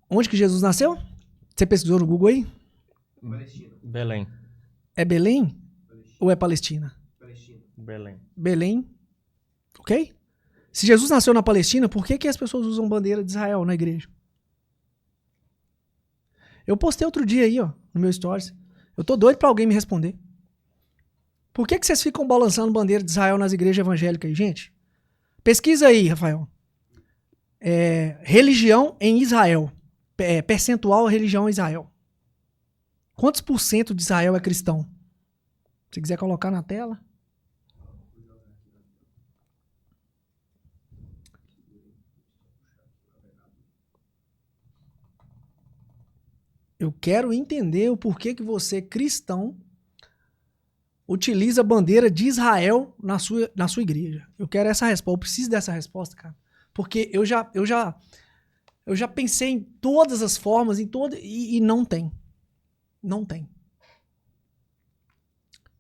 Onde que Jesus nasceu? Você pesquisou no Google aí? Palestina. Belém. É Belém Palestina. ou é Palestina? Palestina. Belém. Belém. Ok? Se Jesus nasceu na Palestina, por que as pessoas usam bandeira de Israel na igreja? Eu postei outro dia aí, ó, no meu stories. Eu tô doido pra alguém me responder. Por que vocês ficam balançando bandeira de Israel nas igrejas evangélicas aí, gente? Pesquisa aí, Rafael. Religião em Israel. Percentual religião em Israel. Quantos por cento de Israel é cristão? Se quiser colocar na tela. Eu quero entender o porquê que você, cristão, utiliza a bandeira de Israel na sua igreja. Eu quero essa resposta. Eu preciso dessa resposta, cara. Porque eu já pensei em todas as formas, e não tem. Não tem.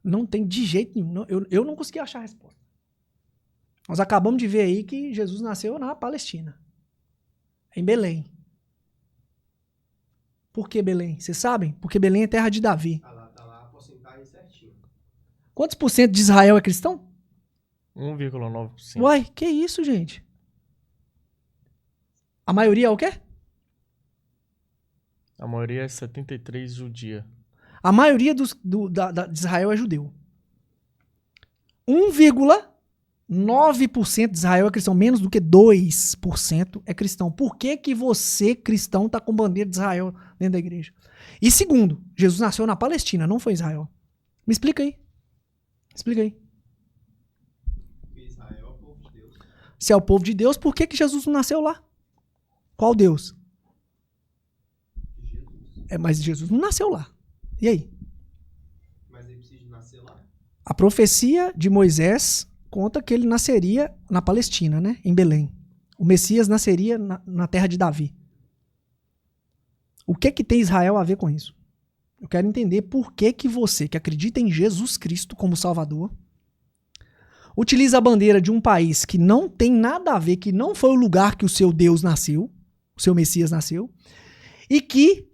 Não tem de jeito nenhum. Eu não consegui achar a resposta. Nós acabamos de ver aí que Jesus nasceu na Palestina. Em Belém. Por que Belém? Vocês sabem? Porque Belém é terra de Davi. Tá lá a porcentagem certinho. Quantos por cento de Israel é cristão? 1,9%. Uai, que isso, gente? A maioria é o quê? A maioria é 73 judia. A maioria de Israel é judeu. 1,9% de Israel é cristão. Menos do que 2% é cristão. Por que você, cristão, tá com bandeira de Israel dentro da igreja? E segundo, Jesus nasceu na Palestina, não foi em Israel. Me explica aí. Explica aí. Porque Israel é o povo de Deus. Se é o povo de Deus, por que Jesus não nasceu lá? Qual Deus? Jesus. Mas Jesus não nasceu lá. E aí? Mas ele precisa nascer lá. A profecia de Moisés conta que ele nasceria na Palestina, né? Em Belém. O Messias nasceria na terra de Davi. O que tem Israel a ver com isso? Eu quero entender por que você, que acredita em Jesus Cristo como Salvador, utiliza a bandeira de um país que não tem nada a ver, que não foi o lugar que o seu Deus nasceu, o seu Messias nasceu, e que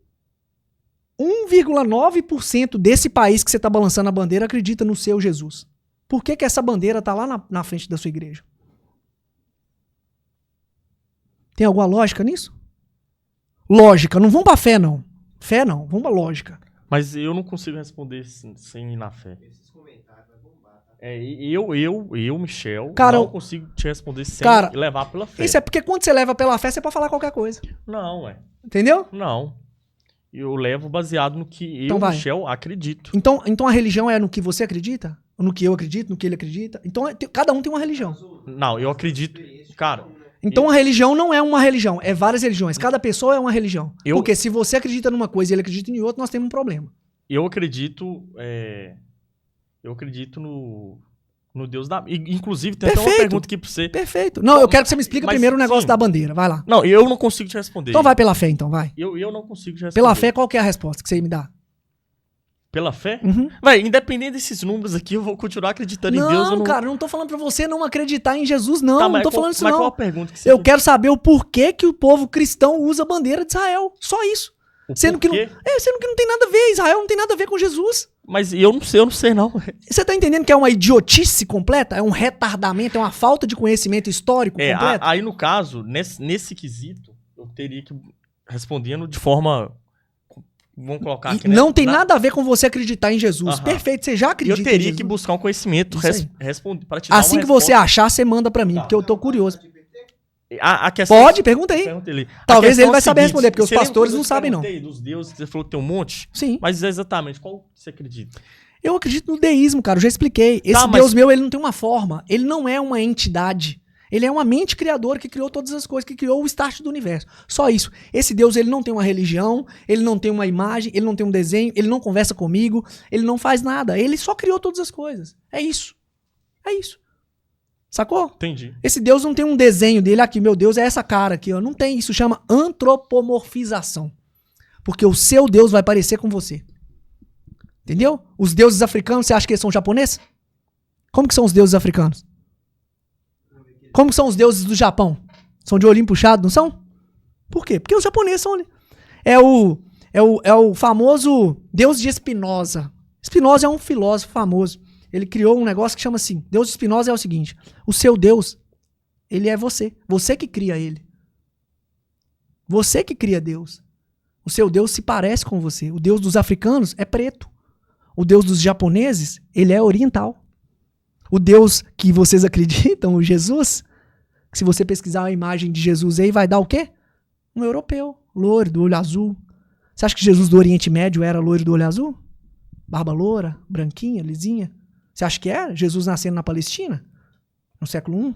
1,9% desse país que você está balançando a bandeira acredita no seu Jesus. Por que essa bandeira está lá na frente da sua igreja? Tem alguma lógica nisso? Lógica, não vamos pra fé não. Fé não, vamos pra lógica. Mas eu não consigo responder sem ir na fé. Esses comentários vai bombar, tá? Eu, Michel, Cara, não consigo te responder sem levar pela fé. Isso é porque quando você leva pela fé, você pode falar qualquer coisa. Não, Entendeu? Não. Eu levo baseado no que Então eu, vai. Michel, acredito. Então a religião é no que você acredita? No que eu acredito, no que ele acredita? Então cada um tem uma religião. Não, eu acredito. Cara, Então a religião não é uma religião, é várias religiões. Cada pessoa é uma religião. Eu- Porque se você acredita numa coisa e ele acredita em outra, nós temos um problema. eu acredito. Eu acredito no Deus da. Inclusive, tem até uma Perfeito. pergunta aqui pra você. Perfeito. Não, eu quero que você me explique Mas, primeiro o negócio sim. da bandeira. Vai lá. Não, eu não consigo te responder. Então vai pela fé, então, vai. Eu não consigo te responder. Pela fé, qual que é a resposta que você me dá? Pela fé? Uhum. Vai, independente desses números aqui, eu vou continuar acreditando em Deus. Eu Não, cara, não tô falando pra você não acreditar em Jesus, não. Tá, não mas tô falando isso, mas não. qual a pergunta que você Eu quero saber o porquê que o povo cristão usa a bandeira de Israel. Só isso. Sendo que não tem nada a ver. Israel não tem nada a ver com Jesus. Mas eu não sei, não. Você tá entendendo que é uma idiotice completa? É um retardamento, é uma falta de conhecimento histórico completo? Aí no caso, nesse quesito, eu teria que respondendo de forma. Vamos colocar aqui, né? Não tem nada a ver com você acreditar em Jesus. Aham. Perfeito, você já Eu acredita em teria Jesus. que buscar um conhecimento Isso aí. responder para te dar Assim uma que você resposta. achar, você manda pra mim, porque eu tô curioso. A questão, Pode, pergunta aí. pergunta ele. Talvez A questão ele vai é a saber seguinte, responder, porque os você lembra pastores quando eu não te sabem, não. perguntei dos deuses, você falou que tem um monte? Sim. Mas exatamente, qual você acredita? Eu acredito no deísmo, cara. Eu já expliquei. Esse Tá, mas- Deus meu, ele não tem uma forma. Ele não é uma entidade. Ele é uma mente criadora que criou todas as coisas, que criou o start do universo. Só isso. Esse Deus, ele não tem uma religião, ele não tem uma imagem, ele não tem um desenho, ele não conversa comigo, ele não faz nada. Ele só criou todas as coisas. É isso. É isso. Sacou? Entendi. Esse Deus não tem um desenho dele aqui. Meu Deus é essa cara aqui. Ó. Não tem. Isso chama antropomorfização. Porque o seu Deus vai parecer com você. Entendeu? Os deuses africanos, você acha que eles são japoneses? Como que são os deuses africanos? Como que são os deuses do Japão? São de olhinho puxado, não são? Por quê? Porque os japoneses são... É o famoso Deus de Spinoza. Spinoza é um filósofo famoso. Ele criou um negócio que chama assim. Deus de Spinoza é o seguinte. O seu Deus, ele é você. Você que cria ele. Você que cria Deus. O seu Deus se parece com você. O Deus dos africanos é preto. O Deus dos japoneses, ele é oriental. O Deus que vocês acreditam, o Jesus, se você pesquisar a imagem de Jesus aí, vai dar o quê? Um europeu, loiro, do olho azul. Você acha que Jesus do Oriente Médio era loiro do olho azul? Barba loura, branquinha, lisinha? Você acha que era? Jesus nascendo na Palestina? No século I?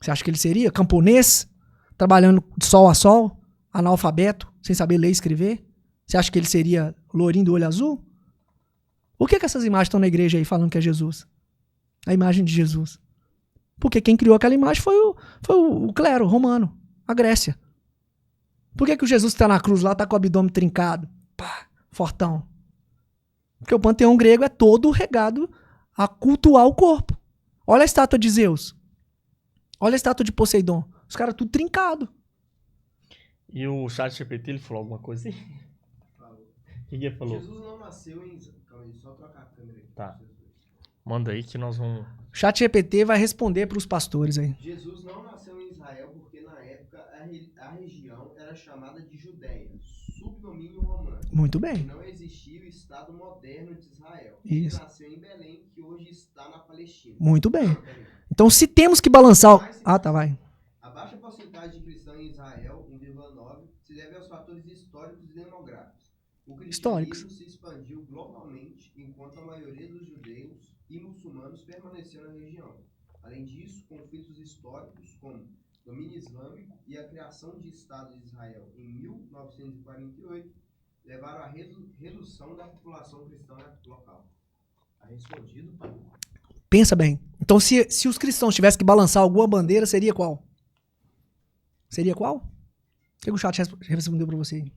Você acha que ele seria camponês, trabalhando de sol a sol, analfabeto, sem saber ler e escrever? Você acha que ele seria lourinho do olho azul? Por que essas imagens estão na igreja aí falando que é Jesus? A imagem de Jesus. Porque quem criou aquela imagem foi o clero romano, a Grécia. Por que o Jesus que está na cruz lá está com o abdômen trincado? Pá, fortão. Porque o panteão grego é todo regado a cultuar o corpo. Olha a estátua de Zeus. Olha a estátua de Poseidon. Os caras tudo trincado. E o ChatGPT, ele falou alguma coisa aí? Falou. O que ele falou? Jesus não nasceu em... Calma aí, só trocar a câmera aqui. Tá. Manda aí que nós vamos... O ChatGPT vai responder para os pastores aí. Jesus não nasceu em Israel porque na época a região era chamada de Judéia, subdomínio romano. Muito E bem. não existia o Estado moderno de Israel. Isso. Ele nasceu em Belém, que hoje está na Palestina. Muito bem. Então, se temos que balançar... Ah, tá, vai. A baixa porcentagem de cristãos em Israel, 1,9, se deve aos fatores históricos e demográficos. O cristianismo se expandiu globalmente, enquanto a maioria dos judeus e muçulmanos permaneceu na região. Além disso, conflitos históricos como domínio islâmico e a criação de Estado de Israel em 1948 levaram à redução da população cristã local. Tá respondido, pai? Pensa bem. Então, se os cristãos tivessem que balançar alguma bandeira, seria qual? Seria qual? O que o chat respondeu para você aí?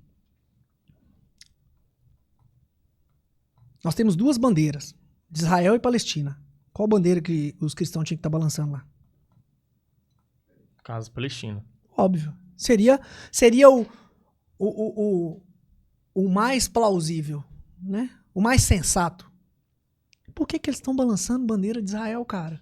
Nós temos duas bandeiras, de Israel e Palestina. Qual bandeira que os cristãos tinham que estar balançando lá? Caso Palestina. Óbvio. Seria o mais plausível, né? O mais sensato. Por que eles estão balançando bandeira de Israel, cara?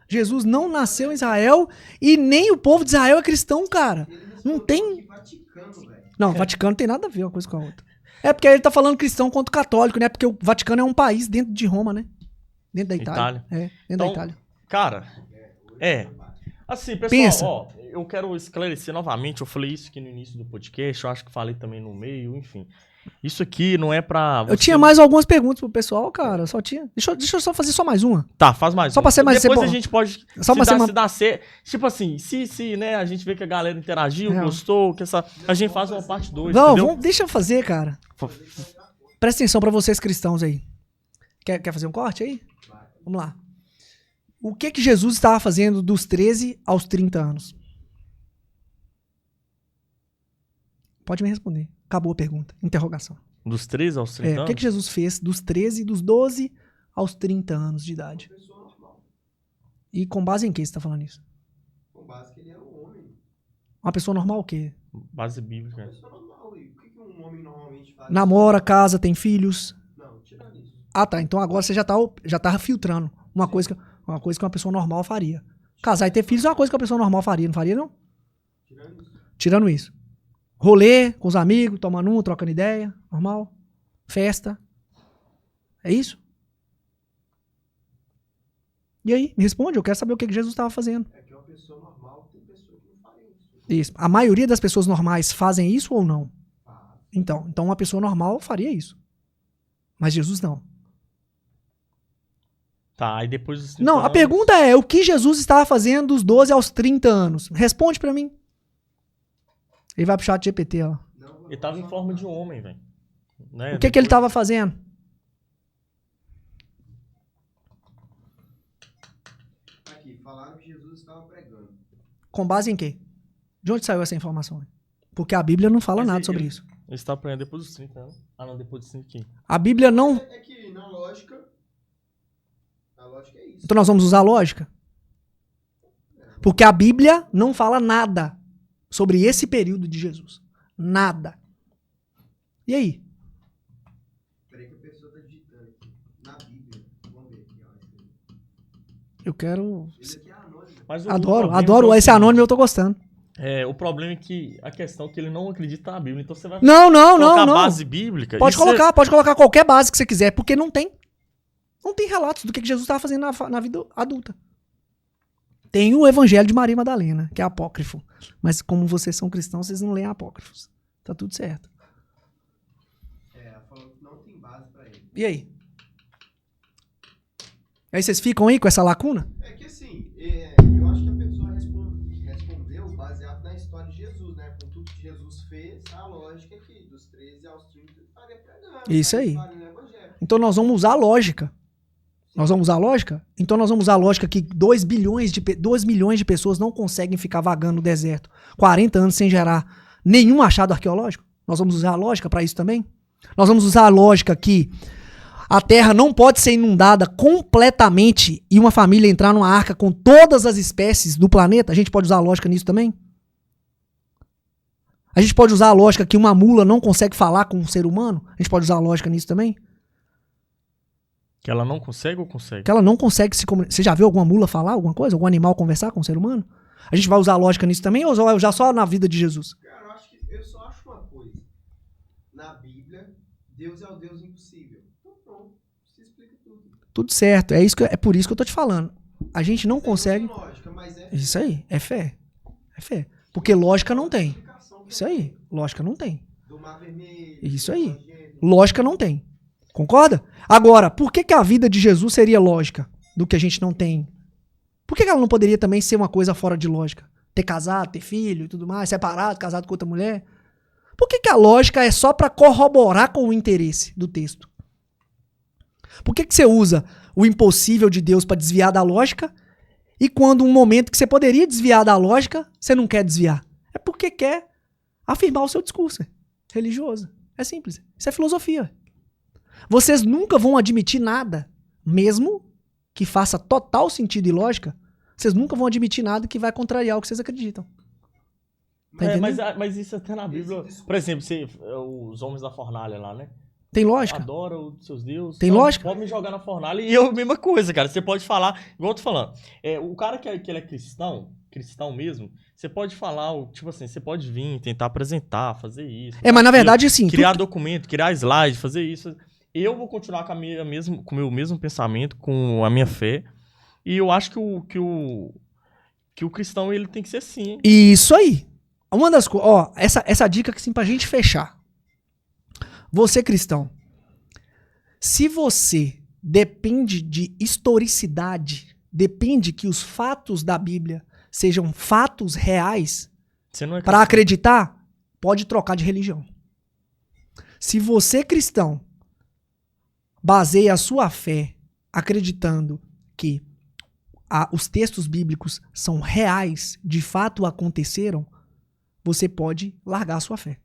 Jesus não nasceu em Israel e nem o povo de Israel é cristão, cara. Não tem... Vaticano, velho. Não, o Vaticano não tem nada a ver uma coisa com a outra. É porque ele tá falando cristão contra o católico, né? Porque o Vaticano é um país dentro de Roma, né? Dentro da Itália. É, dentro então, da Itália. Cara, assim, pessoal, Pensa. ó, eu quero esclarecer novamente, eu falei isso aqui no início do podcast, eu acho que falei também no meio, enfim. Isso aqui não é pra... Eu tinha mais algumas perguntas pro pessoal, cara, só tinha... Deixa eu só fazer só mais uma. Tá, faz mais Só uma. pra ser mais... Depois ser a bom. gente pode... Só pra ser uma... se dá certo. Tipo assim, se né, a gente vê que a galera interagiu, Real. gostou, que a gente faz uma parte 2, Não, entendeu? deixa eu fazer, cara. Presta atenção pra vocês cristãos aí. Quer fazer um corte aí? Vamos lá. O que Jesus estava fazendo dos 13 aos 30 anos? Pode me responder. Acabou a pergunta. Interrogação. Dos 13 aos 30 O anos? que Jesus fez dos 13, dos 12 aos 30 anos de idade? Uma pessoa normal. E com base em que você tá falando isso? Com base que ele era um homem. Uma pessoa normal o quê? Base bíblica. Uma pessoa normal. E o que um homem normalmente faz? Namora, casa, tem filhos. Não, tirando isso. Ah, tá. Então agora você já tá filtrando uma coisa que uma pessoa normal faria. Casar e ter filhos é uma coisa que uma pessoa normal faria, não faria, não? Tirando isso. Tirando isso. Rolê com os amigos, tomando um, trocando ideia, normal. Festa. É isso? E aí, me responde, eu quero saber o que Jesus estava fazendo. É que uma pessoa normal tem pessoa que não faria isso. Isso. A maioria das pessoas normais fazem isso ou não? Ah, Então uma pessoa normal faria isso. Mas Jesus não. Tá, aí depois dos 30 Não, a anos- pergunta é, o que Jesus estava fazendo dos 12 aos 30 anos? Responde pra mim. Ele vai pro chat GPT, ó. não, Ele tava em forma de homem, velho. Né? O que ele estava fazendo? Aqui, falaram que Jesus estava pregando. Com base em quê? De onde saiu essa informação? Porque a Bíblia não fala Mas nada sobre isso. Ele estava aprendendo depois dos 30 anos. Ah, não, depois dos 30 aqui. A Bíblia não... É que na lógica. A lógica é isso. Então nós vamos usar lógica? Porque a Bíblia não fala nada sobre esse período de Jesus. Nada. E aí? Peraí que a pessoa tá digitando aqui. Na Bíblia. Vamos ver aqui, ó. Eu quero... Esse aqui é anônimo. Mas o Adoro, problema adoro. é o Esse seguinte, anônimo eu tô gostando. o problema é que a questão é que ele não acredita na Bíblia. Então você vai Não, colocar não. base bíblica. Pode e você- colocar qualquer base que você quiser, porque não tem. Não tem relatos do que Jesus estava fazendo na vida adulta. Tem o Evangelho de Maria Madalena, que é apócrifo. Mas como vocês são cristãos, vocês não leem apócrifos. Tá tudo certo. Ela falou que não tem base pra ele. E aí? Aí vocês ficam aí com essa lacuna? É que assim, eu acho que a pessoa respondeu baseado na história de Jesus, né? Com tudo que Jesus fez, a lógica é que dos 13 aos 30 ele estaria pregando. Isso aí. História no Evangelho. Então nós vamos usar a lógica. Nós vamos usar a lógica? Então nós vamos usar a lógica que 2 milhões de pessoas não conseguem ficar vagando no deserto 40 anos sem gerar nenhum achado arqueológico? Nós vamos usar a lógica para isso também? Nós vamos usar a lógica que a terra não pode ser inundada completamente e uma família entrar numa arca com todas as espécies do planeta? A gente pode usar a lógica nisso também? A gente pode usar a lógica que uma mula não consegue falar com um ser humano? A gente pode usar a lógica nisso também? Que ela não consegue ou consegue? Que ela não consegue se comunicar. Você já viu alguma mula falar alguma coisa? Algum animal conversar com um ser humano? A gente vai usar a lógica nisso também ou vai usar só na vida de Jesus? Cara, eu só acho uma coisa. Na Bíblia, Deus é o Deus impossível. Então pronto, se explica tudo. Tudo certo. É por isso que eu tô te falando. A gente não consegue... Tem lógica, mas Isso aí, é fé. É fé. Porque lógica não tem. Isso aí, lógica não tem. Do Mar Vermelho. Isso aí. Lógica não tem. Concorda? Agora, por que a vida de Jesus seria lógica do que a gente não tem? Por que ela não poderia também ser uma coisa fora de lógica? Ter casado, ter filho e tudo mais, separado, casado com outra mulher? Por que a lógica é só para corroborar com o interesse do texto? Por que você usa o impossível de Deus para desviar da lógica e quando um momento que você poderia desviar da lógica, você não quer desviar? É porque quer afirmar o seu discurso religioso. É simples. Isso é filosofia. Vocês nunca vão admitir nada, mesmo que faça total sentido e lógica, vocês nunca vão admitir nada que vai contrariar o que vocês acreditam. Tá mas isso até na Bíblia... Por exemplo, os homens da fornalha lá, né? Tem lógica? Adora os seus deuses. Tem lógica? Pode me jogar na fornalha e eu, mesma coisa, cara. Você pode falar, igual eu tô falando, o cara que ele é cristão mesmo, você pode falar, tipo assim, você pode vir, tentar apresentar, fazer isso. Mas na verdade, assim... Criar documento, criar slide, fazer isso... Eu vou continuar com o meu mesmo pensamento, com a minha fé. E eu acho que o cristão ele tem que ser assim. Isso aí. Uma das coisas... Ó, essa dica assim pra gente fechar. Você, cristão, se você depende de historicidade, depende que os fatos da Bíblia sejam fatos reais, para acreditar, pode trocar de religião. Se você, cristão, baseia a sua fé acreditando que os textos bíblicos são reais, de fato aconteceram, você pode largar a sua fé.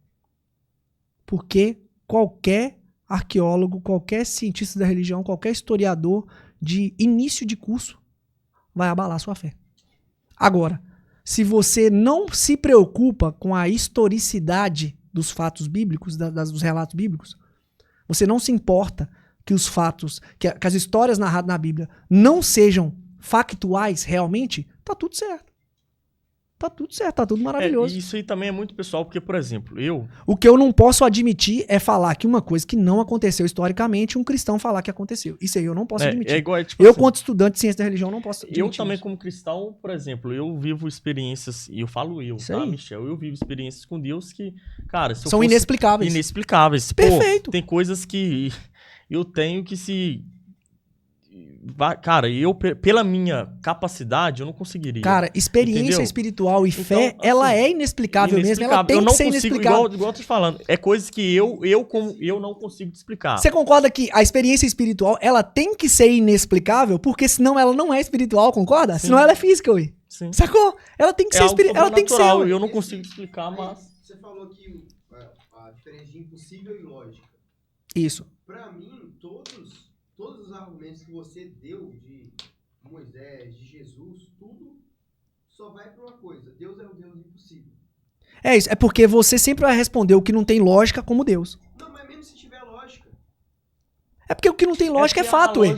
Porque qualquer arqueólogo, qualquer cientista da religião, qualquer historiador de início de curso vai abalar a sua fé. Agora, se você não se preocupa com a historicidade dos fatos bíblicos, dos relatos bíblicos, você não se importa que os fatos, que as histórias narradas na Bíblia não sejam factuais realmente, tá tudo certo. Tá tudo certo, tá tudo maravilhoso. Isso aí também é muito pessoal, porque, por exemplo, O que eu não posso admitir é falar que uma coisa que não aconteceu historicamente, um cristão falar que aconteceu. Isso aí eu não posso admitir. Igual, tipo eu, assim, quanto estudante de ciência da religião, não posso admitir. Eu também, isso. como cristão, por exemplo, eu vivo experiências, e eu falo tá, Michel? Eu vivo experiências com Deus que, cara... São inexplicáveis. Inexplicáveis. Perfeito. Pô, tem coisas que eu tenho que se... Cara, pela minha capacidade, eu não conseguiria. Cara, experiência entendeu? espiritual e fé, Então, assim, ela é inexplicável mesmo. Ela tem que ser inexplicável. Igual eu tô te falando, é coisas que eu não consigo te explicar. Você concorda que a experiência espiritual, ela tem que ser inexplicável, porque senão ela não é espiritual, concorda? Sim. Senão ela é física, ué. Sim. Sacou? Ela tem que ser espiritual. ela tem que ser. Eu não consigo explicar, mas... Você falou que a diferença de impossível e lógica. Isso. Pra mim, todos os argumentos que você deu de Moisés, de Jesus, tudo só vai pra uma coisa. Deus é um Deus impossível. É isso. É porque você sempre vai responder o que não tem lógica como Deus. Não, É porque o que não tem lógica é fato, ué.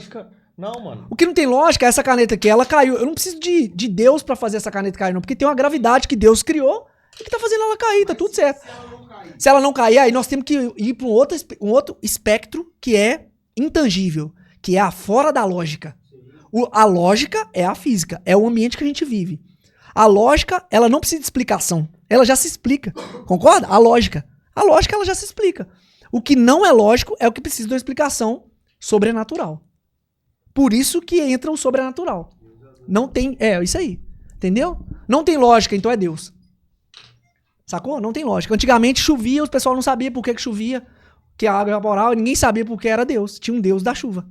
Não, mano. O que não tem lógica é essa caneta aqui, ela caiu. Eu não preciso de Deus pra fazer essa caneta cair, não. Porque tem uma gravidade que Deus criou e que tá fazendo ela cair, tá tudo certo. Se ela não cair, aí nós temos que ir pra um outro espectro que é intangível, que é a fora da lógica. A lógica é a física, é o ambiente que a gente vive. A lógica, ela não precisa de explicação. Ela já se explica. Concorda? A lógica, ela já se explica. O que não é lógico é o que precisa de uma explicação sobrenatural. Por isso que entra o sobrenatural. Não tem... É, isso aí. Entendeu? Não tem lógica, então é Deus. Sacou? Não tem lógica. Antigamente chovia, o pessoal não sabia por que chovia, que a água evaporava, ninguém sabia por que era Deus. Tinha um Deus da chuva.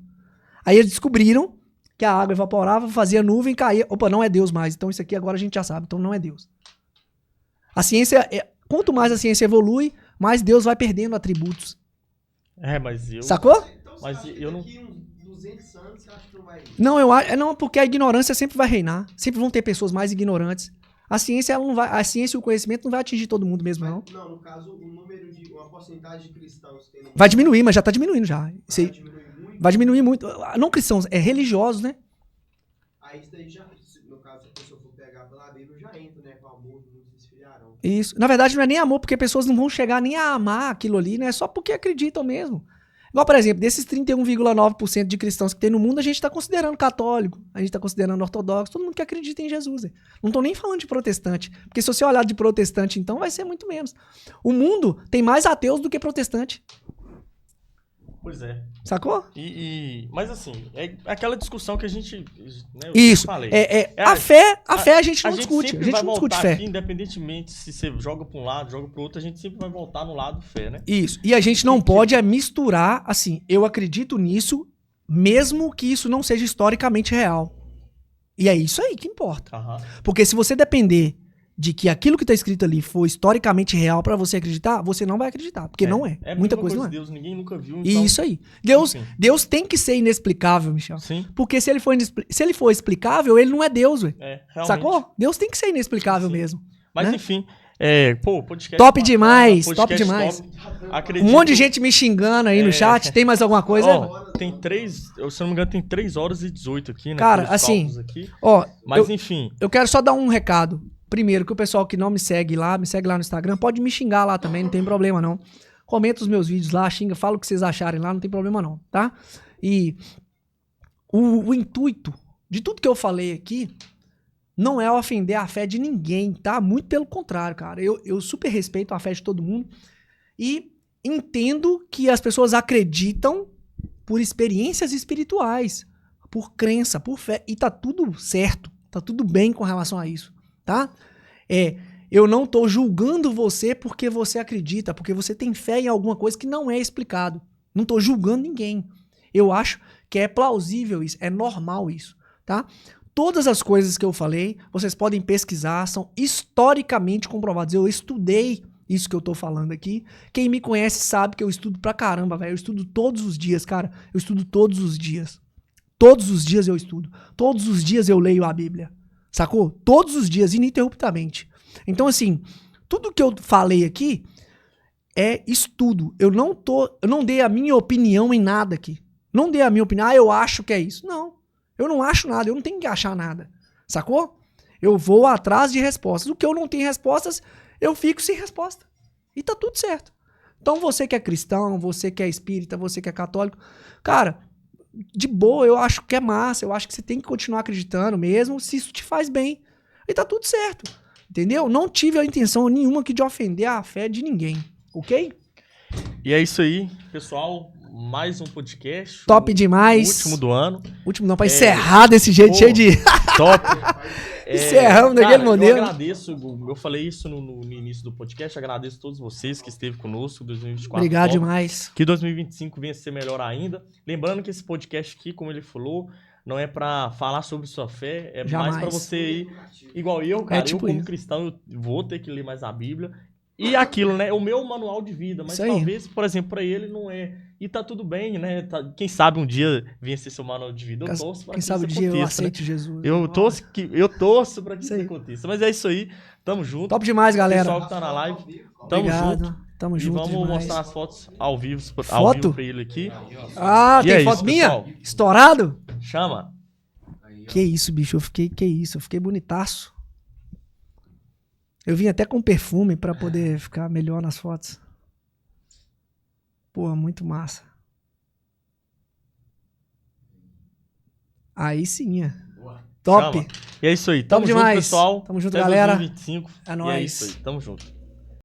Aí eles descobriram que a água evaporava, fazia nuvem, caía. Opa, não é Deus mais. Então isso aqui agora a gente já sabe. Então não é Deus. A ciência... Quanto mais a ciência evolui, mais Deus vai perdendo atributos. Mas eu... Sacou? Mas eu não... 200 anos, você acha que não vai... Não, eu acho... Não, porque a ignorância sempre vai reinar. Sempre vão ter pessoas mais ignorantes. A ciência, ela não vai... A ciência e o conhecimento não vai atingir todo mundo mesmo, não. Não, no caso, o número de... Uma porcentagem de cristãos... Tem no... Vai diminuir, mas já tá diminuindo já. Isso aí, diminuir muito? vai diminuir muito. Não cristãos, é religiosos, né? Aí isso daí já... No caso, se a pessoa for pegar pela Bíblia, já entra, né? Com amor, muitos se esfriarão. Isso. Na verdade, não é nem amor, porque pessoas não vão chegar nem a amar aquilo ali, né? Só porque acreditam mesmo. Igual, por exemplo, desses 31,9% de cristãos que tem no mundo, a gente tá considerando católico, a gente tá considerando ortodoxo, todo mundo que acredita em Jesus. Né? Não tô nem falando de protestante, porque se você olhar de protestante, então, vai ser muito menos. O mundo tem mais ateus do que protestante. Pois é. Sacou? Mas assim, é aquela discussão que a gente... Né, Isso. Falei. A fé a gente não discute. A gente não discute fé. Aqui, independentemente se você joga para um lado, joga para o outro, a gente sempre vai voltar no lado fé, né? Isso. E a gente não pode misturar, assim, eu acredito nisso, mesmo que isso não seja historicamente real. E é isso aí que importa. Uhum. Porque se você depender de que aquilo que tá escrito ali for historicamente real pra você acreditar, você não vai acreditar, porque não é. Muita coisa não é. Deus, ninguém nunca viu. Então... Isso aí. Deus tem que ser inexplicável, Michel. Sim. Porque se ele for explicável, ele não é Deus, velho. Realmente. Sacou? Deus tem que ser inexplicável mesmo. Mas né? enfim, podcast top demais, top demais. Acredito... Um monte de gente me xingando aí no chat. Tem mais alguma coisa? Tem 3, se não me engano, tem 3 horas e 18 aqui, né? Cara, assim, aqui. Mas enfim. Eu quero só dar um recado. Primeiro, que o pessoal que não me segue lá no Instagram, pode me xingar lá também, não tem problema não. Comenta os meus vídeos lá, xinga, fala o que vocês acharem lá, não tem problema não, tá? E o intuito de tudo que eu falei aqui não é ofender a fé de ninguém, tá? Muito pelo contrário, cara. Eu super respeito a fé de todo mundo e entendo que as pessoas acreditam por experiências espirituais, por crença, por fé, e tá tudo certo, tá tudo bem com relação a isso. Tá? Eu não tô julgando você porque você acredita, porque você tem fé em alguma coisa que não é explicado. Não tô julgando ninguém. Eu acho que é plausível isso, é normal isso, tá? Todas as coisas que eu falei, vocês podem pesquisar, são historicamente comprovadas. Eu estudei isso que eu tô falando aqui. Quem me conhece sabe que eu estudo pra caramba, velho. Eu estudo todos os dias, cara. Eu estudo todos os dias. Todos os dias eu estudo. Todos os dias eu leio a Bíblia. Sacou? Todos os dias, ininterruptamente. Então, assim, tudo que eu falei aqui é estudo. Eu não dei a minha opinião em nada aqui. Não dei a minha opinião, eu acho que é isso. Não, eu não acho nada, eu não tenho que achar nada. Sacou? Eu vou atrás de respostas. O que eu não tenho respostas, eu fico sem resposta. E tá tudo certo. Então, você que é cristão, você que é espírita, você que é católico, cara... De boa, eu acho que é massa, eu acho que você tem que continuar acreditando mesmo, se isso te faz bem. E tá tudo certo, entendeu? Não tive a intenção nenhuma aqui de ofender a fé de ninguém, ok? E é isso aí, pessoal, mais um podcast. Top demais. Último do ano. Último não, pra encerrar desse jeito, cheio de... Top. Encerramos daquele modelo. Eu agradeço, eu falei isso no início do podcast, agradeço a todos vocês que esteve conosco em 2024. Obrigado demais. Que 2025 venha a ser melhor ainda. Lembrando que esse podcast aqui, como ele falou, não é pra falar sobre sua fé, é Jamais. mais pra você ir, igual eu, cara, eu como cristão, eu vou ter que ler mais a Bíblia. E aquilo, né? O meu manual de vida. Mas talvez, por exemplo, pra ele não é. E tá tudo bem, né? Quem sabe um dia venha ser seu manual de vida. Eu torço pra que isso aconteça. Quem sabe um dia eu aceite, né? Jesus. Eu torço pra que isso aconteça. Mas é isso aí. Tamo junto. Top demais, galera. Pessoal que tá na live. Tamo junto. Tamo junto vamos demais. mostrar as fotos ao vivo pra ele aqui. Ah, e tem é foto isso, minha? pessoal. Estourado? Chama. Que isso, bicho. Eu fiquei bonitaço. Eu vim até com perfume pra poder ficar melhor nas fotos. Porra, muito massa. Aí sim, é. Top. Chama. E é isso aí. Tamo junto, demais. pessoal. Tamo junto, até galera. 2025. É E nóis. é isso aí. Tamo junto.